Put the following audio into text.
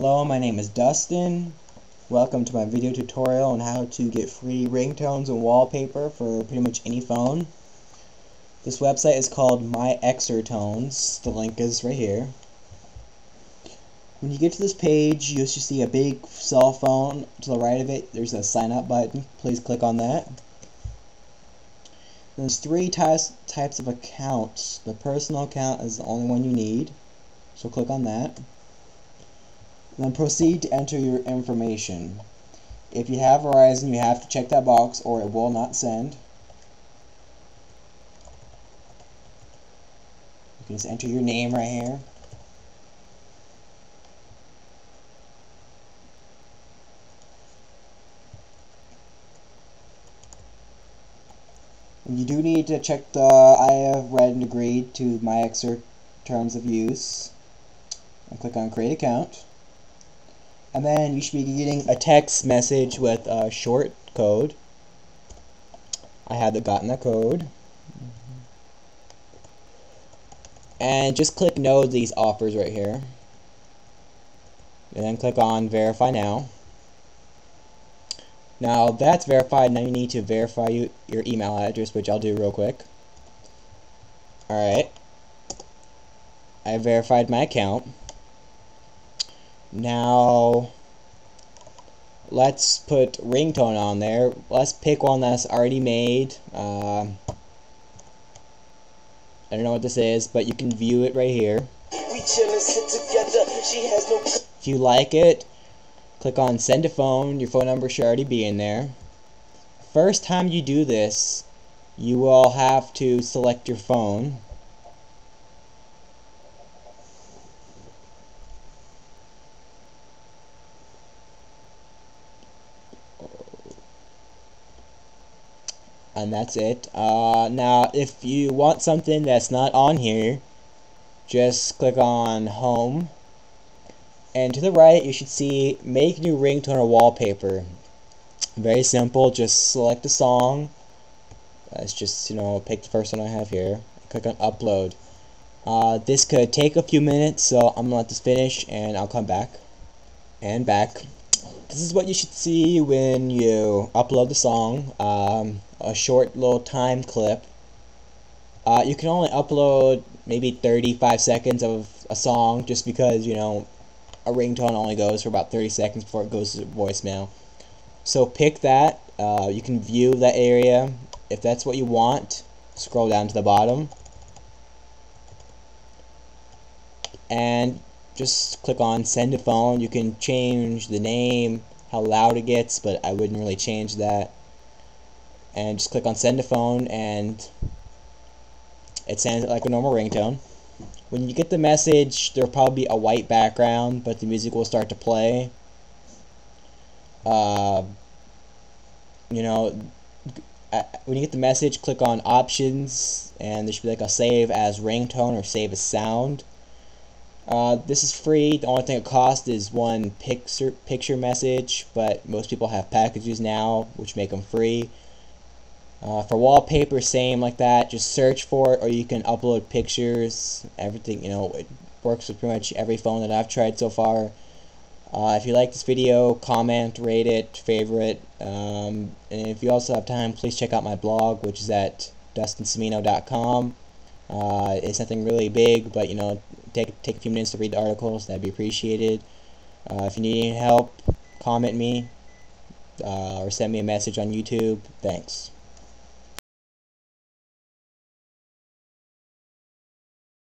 Hello, my name is Dustin. Welcome to my video tutorial on how to get free ringtones and wallpaper for pretty much any phone. This website is called myxrtones. The link is right here. When you get to this page, you should see a big cell phone to the right of it. There's a sign up button. Please click on that. There's three types of accounts. The personal account is the only one you need, so click on that. Then proceed to enter your information. If you have Verizon, you have to check that box or it will not send. You can just enter your name right here. You do need to check the I have read and agreed to my terms of use. And click on create account. And then you should be getting a text message with a short code. I haven't gotten that code. And just click no to these offers right here. And then click on verify now. Now that's verified. Now you need to verify your email address, which I'll do real quick. Alright. I verified my account. Now let's put ringtone on there. Let's pick one that's already made. I don't know what this is, but you can view it right here. If you like it, click on send to phone. Your phone number should already be in there. First time you do this, you will have to select your phone. And that's it. Now if you want something that's not on here, just click on home, and to the right you should see make new ringtone or wallpaper. Very simple. Just select a song. Let's just pick the first one I have here. Click on upload. This could take a few minutes, so I'm gonna let this finish and I'll come back. And back. This is what you should see when you upload the song. A short little time clip. You can only upload maybe 35 seconds of a song, just because a ringtone only goes for about 30 seconds before it goes to voicemail. So pick that. You can view that area. If that's what you want, scroll down to the bottom and just click on send to phone. You can change the name, how loud it gets, but I wouldn't really change that. And just click on send to phone and it sounds like a normal ringtone. When you get the message, there'll probably be a white background, but the music will start to play. When you get the message, click on options and there should be like a save as ringtone or save as sound. This is free. The only thing it costs is one picture message, but most people have packages now which make them free. For wallpaper, same like that. Just search for it, or you can upload pictures. Everything, it works with pretty much every phone that I've tried so far. If you like this video, comment, rate it, favorite, and if you also have time, please check out my blog, which is at dustincimino.com. It's nothing really big, but take a few minutes to read the articles. That'd be appreciated. If you need any help, comment me or send me a message on YouTube. Thanks.